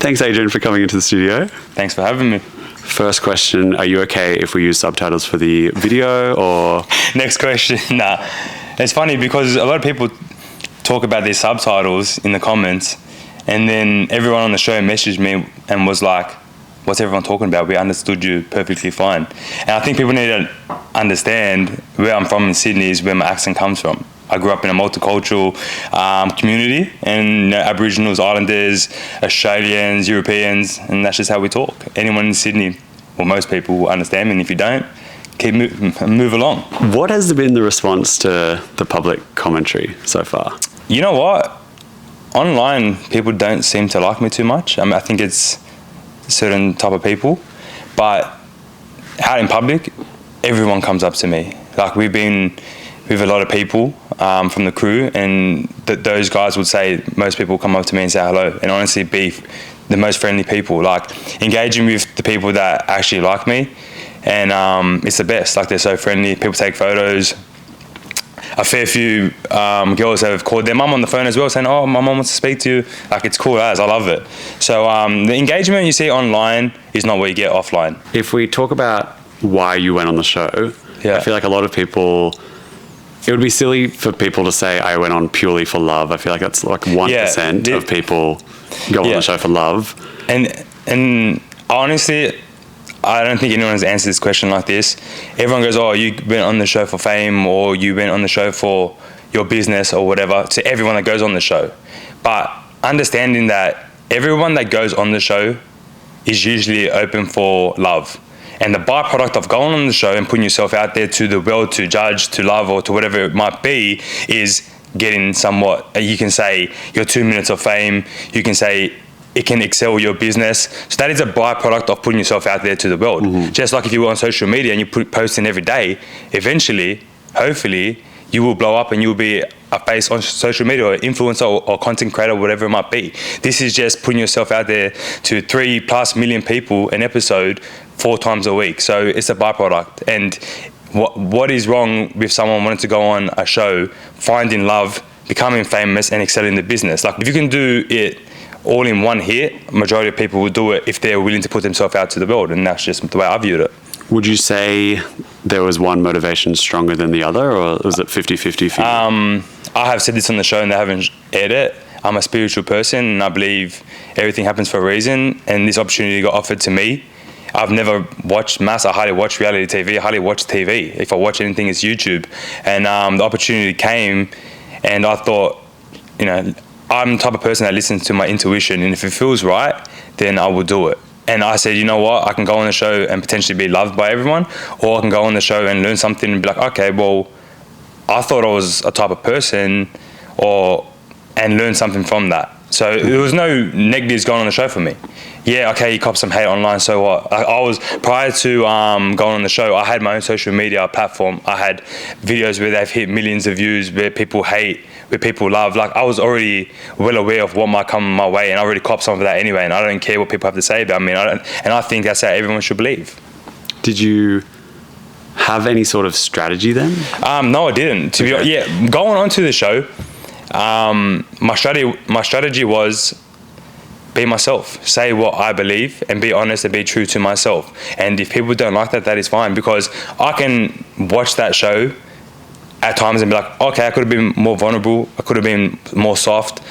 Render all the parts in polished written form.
Thanks, Adrian, for coming into the studio. Thanks for having me. First question, are you okay if we use subtitles for the video or? Next question, nah. It's funny because a lot of people talk about these subtitles in the comments, and then everyone on the show messaged me and was like, what's everyone talking about? We understood you perfectly fine. And I think people need to understand where I'm from in Sydney is where my accent comes from. I grew up in a multicultural community, and Aboriginals, Islanders, Australians, Europeans, and that's just how we talk. Anyone in Sydney, well, most people will understand me, and if you don't, move along. What has been the response to the public commentary so far? You know what? Online, people don't seem to like me too much. I mean, I think it's a certain type of people, but out in public, everyone comes up to me. Like, we've been with a lot of people from the crew, and those guys would say, most people come up to me and say hello, and honestly be the most friendly people, like engaging with the people that actually like me, and it's the best. Like, they're so friendly, people take photos. A fair few girls have called their mum on the phone as well, saying, oh, my mum wants to speak to you. Like, it's cool as, I love it. So the engagement you see online is not what you get offline. If we talk about why you went on the show, I feel like a lot of people, it would be silly for people to say I went on purely for love. I feel like that's like 1% of people go on the show for love. And honestly, I don't think anyone has answered this question like this. Everyone goes, oh, you went on the show for fame, or you went on the show for your business or whatever, to everyone that goes on the show. But understanding that everyone that goes on the show is usually open for love. And the byproduct of going on the show and putting yourself out there to the world to judge, to love, or to whatever it might be, is getting somewhat, you can say, your 2 minutes of fame. You can say it can excel your business. So that is a byproduct of putting yourself out there to the world. Mm-hmm. Just like if you were on social media and you posting every day, eventually, hopefully, you will blow up and you will be a face on social media, or influencer, or content creator, whatever it might be. This is just putting yourself out there to 3+ million people an episode 4 times a week. So it's a byproduct. And what is wrong with someone wanting to go on a show, finding love, becoming famous, and excelling the business? Like, if you can do it all in one hit, majority of people will do it if they're willing to put themselves out to the world. And that's just the way I viewed it. Would you say there was one motivation stronger than the other, or was it 50-50? I have said this on the show and they haven't aired it. I'm a spiritual person, and I believe everything happens for a reason, and this opportunity got offered to me. I've never watched MAFS. I hardly watch reality TV. I hardly watch TV. If I watch anything, it's YouTube. And the opportunity came, and I thought, I'm the type of person that listens to my intuition, and if it feels right, then I will do it. And I said, you know what, I can go on the show and potentially be loved by everyone, or I can go on the show and learn something and be like, okay, well, I thought I was a type of person, and learn something from that. So there was no negatives going on the show for me. Yeah, okay, you cop some hate online, so what? I was, prior to going on the show, I had my own social media platform. I had videos where they've hit millions of views, where people hate, where people love. Like, I was already well aware of what might come my way, and I already copped some of that anyway, and I don't care what people have to say about me. And I think that's how everyone should believe. Did you have any sort of strategy then? No, I didn't. To be honest, going on to the show, my strategy was be myself, say what I believe, and be honest and be true to myself. And if people don't like that, that is fine, because I can watch that show at times and be like, okay, I could have been more vulnerable, I could have been more soft,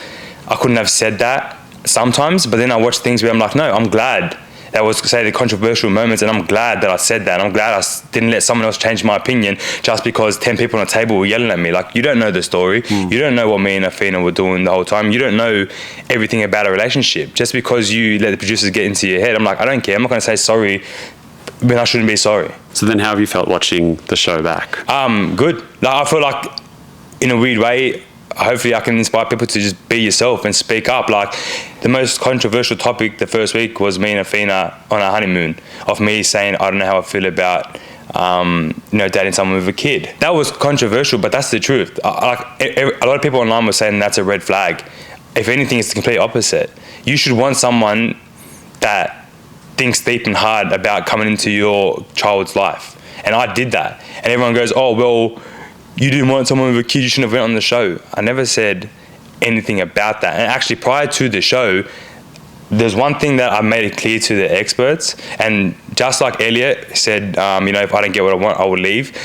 I couldn't have said that sometimes. But then I watch things where I'm like, no, I'm glad. That was, say, the controversial moments, and I'm glad that I said that. I'm glad I didn't let someone else change my opinion just because 10 people on the table were yelling at me. Like, you don't know the story. You don't know what me and Aina were doing the whole time. You don't know everything about a relationship. Just because you let the producers get into your head, I'm like, I don't care. I'm not going to say sorry when I shouldn't be sorry. So then how have you felt watching the show back? Good. Like, I feel like, in a weird way, hopefully I can inspire people to just be yourself and speak up. Like, the most controversial topic the first week was me and Aina on our honeymoon, of me saying I don't know how I feel about dating someone with a kid. That was controversial, but that's the truth. A lot of people online were saying that's a red flag. If anything, it's the complete opposite. You should want someone that thinks deep and hard about coming into your child's life. And I did that. And everyone goes, oh, well, you didn't want someone with a kid, you shouldn't have went on the show. I never said anything about that. And actually, prior to the show, there's one thing that I made it clear to the experts, and just like Elliot said, you know, if I don't get what I want, I will leave.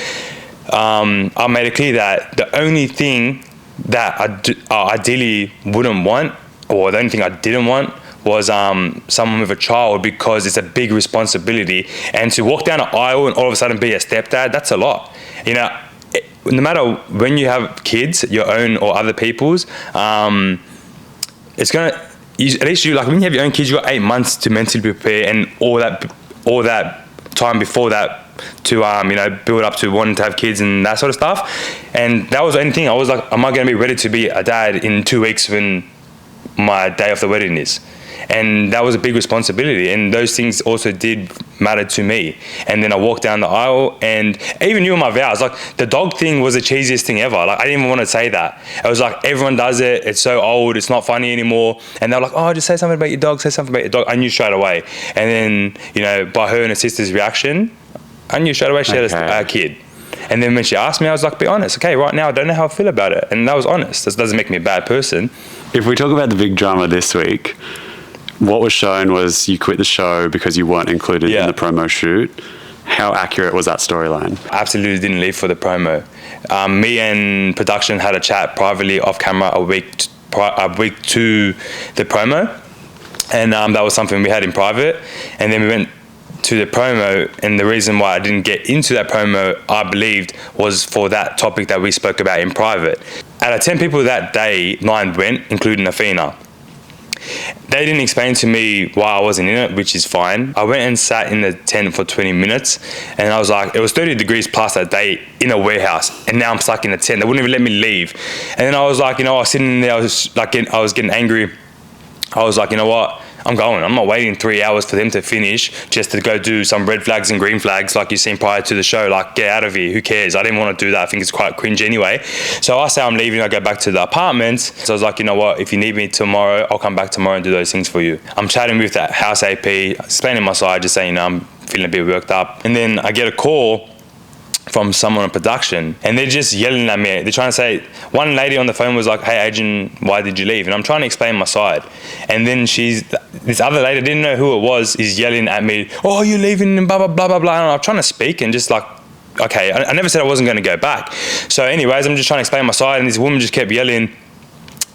I made it clear that the only thing that I ideally wouldn't want, or the only thing I didn't want, was someone with a child, because it's a big responsibility. And to walk down an aisle and all of a sudden be a stepdad, that's a lot. You know, no matter when you have kids, your own or other people's, it's gonna. At least you, like, when you have your own kids, you got 8 months to mentally prepare, and all that time before that to you know, build up to wanting to have kids and that sort of stuff. And that was the only thing. I was like, am I going to be ready to be a dad in 2 weeks when my day of the wedding is? And that was a big responsibility, and those things also did matter to me. And then I walked down the aisle, and even you and my vows, like, the dog thing was the cheesiest thing ever. Like, I didn't even want to say that. It was like, everyone does it, it's so old, it's not funny anymore. And they're like, oh, just say something about your dog, say something about your dog. I knew straight away. And then, you know, by her and her sister's reaction, I knew straight away she had a kid. And then when she asked me, I was like, be honest. Okay, right now I don't know how I feel about it. And that was honest. This doesn't make me a bad person. If we talk about the big drama this week, what was shown was you quit the show because you weren't included in the promo shoot. How accurate was that storyline? I absolutely didn't leave for the promo. Me and production had a chat privately off camera a week to the promo. And that was something we had in private. And then we went to the promo, and the reason why I didn't get into that promo, I believed, was for that topic that we spoke about in private. Out of 10 people that day, 9 went, including Aina. They didn't explain to me why I wasn't in it, which is fine. I went and sat in the tent for 20 minutes, and I was like, it was 30 degrees plus that day in a warehouse, and now I'm stuck in a tent. They wouldn't even let me leave. And then I was like, you know, I was sitting there, I was getting angry. I was like, you know what? I'm going. I'm not waiting 3 hours for them to finish just to go do some red flags and green flags like you've seen prior to the show. Like, get out of here. Who cares? I didn't want to do that. I think it's quite cringe anyway. So I say I'm leaving. I go back to the apartment. So I was like, you know what? If you need me tomorrow, I'll come back tomorrow and do those things for you. I'm chatting with that house AP, explaining my side, just saying, you know, I'm feeling a bit worked up. And then I get a call from someone in production, and they're just yelling at me. They're trying to say, one lady on the phone was like, hey Adrian, why did you leave? And I'm trying to explain my side, and then this other lady, didn't know who it was, is yelling at me, oh, you're leaving, and blah blah blah blah blah. And I'm trying to speak, and just like, okay, I never said I wasn't going to go back. So anyways, I'm just trying to explain my side, and this woman just kept yelling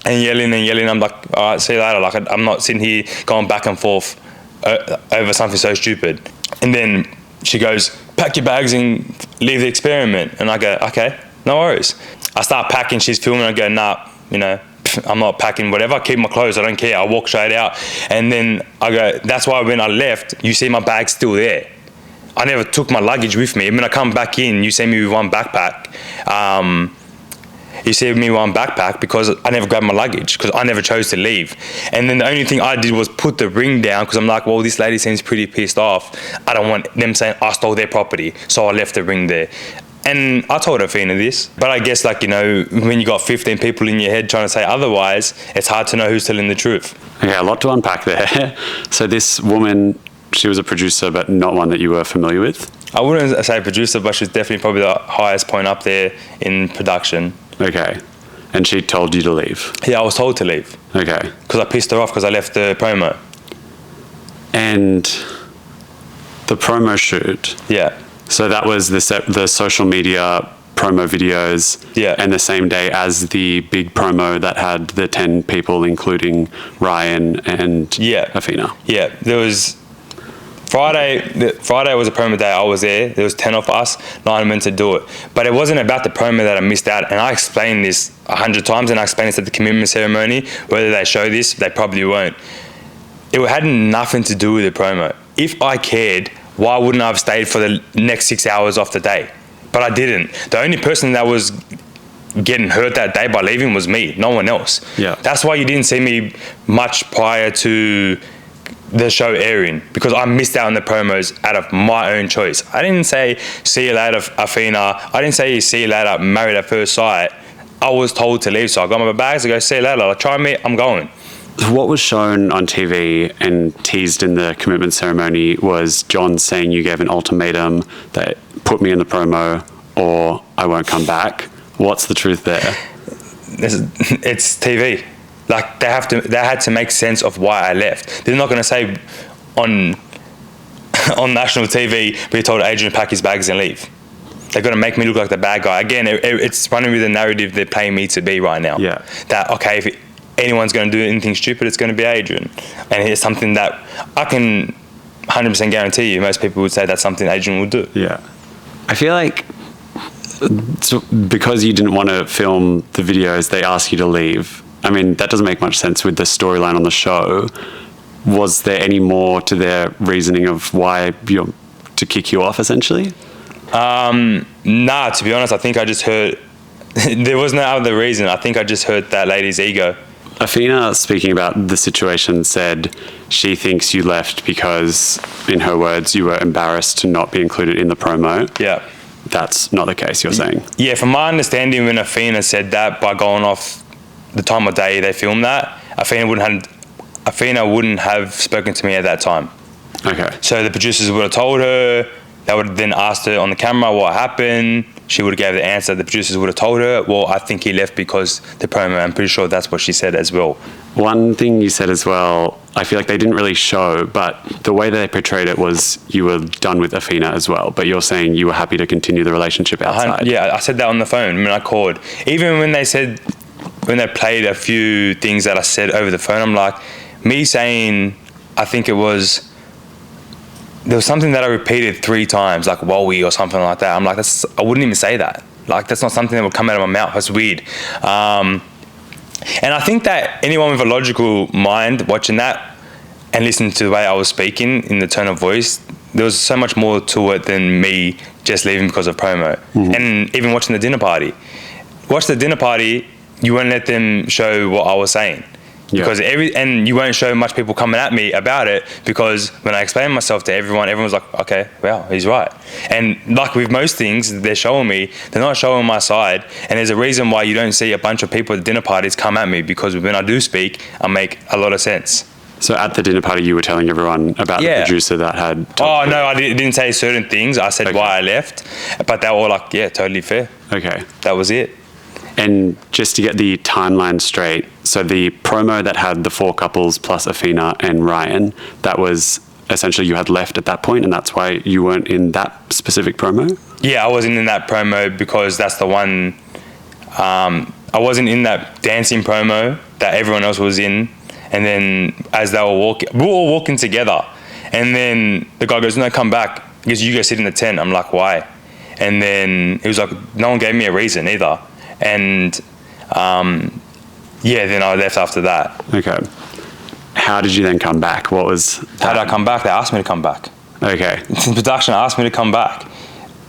and yelling and yelling. I'm like, all right, see you later. Like, I'm not sitting here going back and forth over something so stupid. And then she goes, pack your bags and leave the experiment. And I go, okay, no worries. I start packing, she's filming, I go, nah, you know, I'm not packing whatever, I keep my clothes, I don't care. I walk straight out. And then I go, that's why when I left, you see my bag's still there. I never took my luggage with me. When I come back in, you see me with one backpack. You see me with one backpack because I never grabbed my luggage, because I never chose to leave. And then the only thing I did was put the ring down, because I'm like, well, this lady seems pretty pissed off. I don't want them saying I stole their property, so I left the ring there. And I told Aina this, but I guess, like, you know, when you got 15 people in your head trying to say otherwise, it's hard to know who's telling the truth. Okay, a lot to unpack there. So this woman, she was a producer, but not one that you were familiar with? I wouldn't say producer, but she's definitely probably the highest point up there in production. Okay. And she told you to leave? Yeah, I was told to leave. Okay. Because I pissed her off because I left the promo. And the promo shoot? Yeah. So that was the social media promo videos, and the same day as the big promo that had the 10 people, including Ryan and Aina. Yeah, there was Friday was a promo day. I was there. There was 10 of us, 9 meant to do it. But it wasn't about the promo that I missed out. And I explained this 100 times, and I explained this at the commitment ceremony. Whether they show this, they probably won't. It had nothing to do with the promo. If I cared, why wouldn't I have stayed for the next 6 hours of the day? But I didn't. The only person that was getting hurt that day by leaving was me, no one else. Yeah. That's why you didn't see me much prior to the show airing, because I missed out on the promos out of my own choice. I didn't say, see you later, Aina. I didn't say, see you later, married at first sight. I was told to leave, so I got my bags, I go, see you later, like, try me, I'm going. What was shown on TV and teased in the commitment ceremony was John saying you gave an ultimatum that put me in the promo or I won't come back. What's the truth there? It's TV. Like they had to make sense of why I left. They're not going to say on national TV, we told Adrian to pack his bags and leave. They're going to make me look like the bad guy. Again, it's running with the narrative they're playing me to be right now. Yeah. That, okay, if anyone's going to do anything stupid, it's going to be Adrian. And it's something that I can 100% guarantee you most people would say that's something Adrian would do. Yeah. I feel like because you didn't want to film the videos, they asked you to leave. I mean, that doesn't make much sense with the storyline on the show. Was there any more to their reasoning of why to kick you off, essentially? Nah, to be honest, I think I just hurt. There was no other reason. I think I just hurt that lady's ego. Aina, speaking about the situation, said she thinks you left because, in her words, you were embarrassed to not be included in the promo. Yeah. That's not the case, you're saying? Yeah, from my understanding, when Aina said that by going off the time of day they filmed that, Aina wouldn't have spoken to me at that time. Okay. So the producers would have told her. They would have then asked her on the camera what happened. She would have gave the answer. The producers would have told her, well, I think he left because the promo. I'm pretty sure that's what she said as well. One thing you said as well, I feel like they didn't really show, but the way they portrayed it was you were done with Aina as well, but you're saying you were happy to continue the relationship outside. Yeah, I said that on the phone when I called. Even when they played a few things that I said over the phone, I'm like, me saying, I think it was, there was something that I repeated 3 times, like "wowie" or something like that. I'm like, I wouldn't even say that. Like, that's not something that would come out of my mouth. That's weird. And I think that anyone with a logical mind watching that and listening to the way I was speaking in the tone of voice, there was so much more to it than me just leaving because of promo. Mm-hmm. And even watching the dinner party. Watch the dinner party, you won't let them show what I was saying. Yeah. Because and you won't show much people coming at me about it, because when I explain myself to everyone's like, okay, wow, he's right. And like with most things they're showing me, they're not showing my side. And there's a reason why you don't see a bunch of people at dinner parties come at me, because when I do speak, I make a lot of sense. So at the dinner party, you were telling everyone about the producer that had... Oh, no, I didn't say certain things. I said why I left. But they were all like, yeah, totally fair. Okay. That was it. And just to get the timeline straight, so the promo that had the 4 couples plus Aina and Ryan, that was essentially you had left at that point, and that's why you weren't in that specific promo? Yeah, I wasn't in that promo because that's the one... I wasn't in that dancing promo that everyone else was in. And then as they were walking, we were all walking together. And then the guy goes, no, come back. He goes, you go sit in the tent. I'm like, why? And then he was like, no one gave me a reason either. And then I left after that. Okay. How did you then come back? What was that? How did I come back? They asked me to come back. Okay. Production asked me to come back.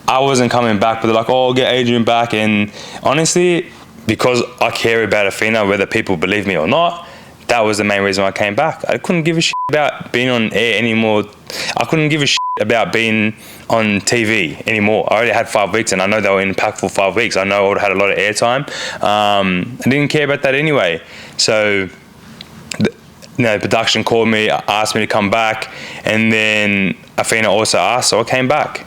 I wasn't coming back, but they're like, oh, get Adrian back. And honestly, because I care about Aina, whether people believe me or not, that was the main reason I came back. I couldn't give a shit about being on air anymore. I couldn't give a shit about being on TV anymore. I already had 5 weeks, and I know they were impactful 5 weeks. I know I would have had a lot of airtime. I didn't care about that anyway. So, production called me, asked me to come back, and then Aina also asked, so I came back.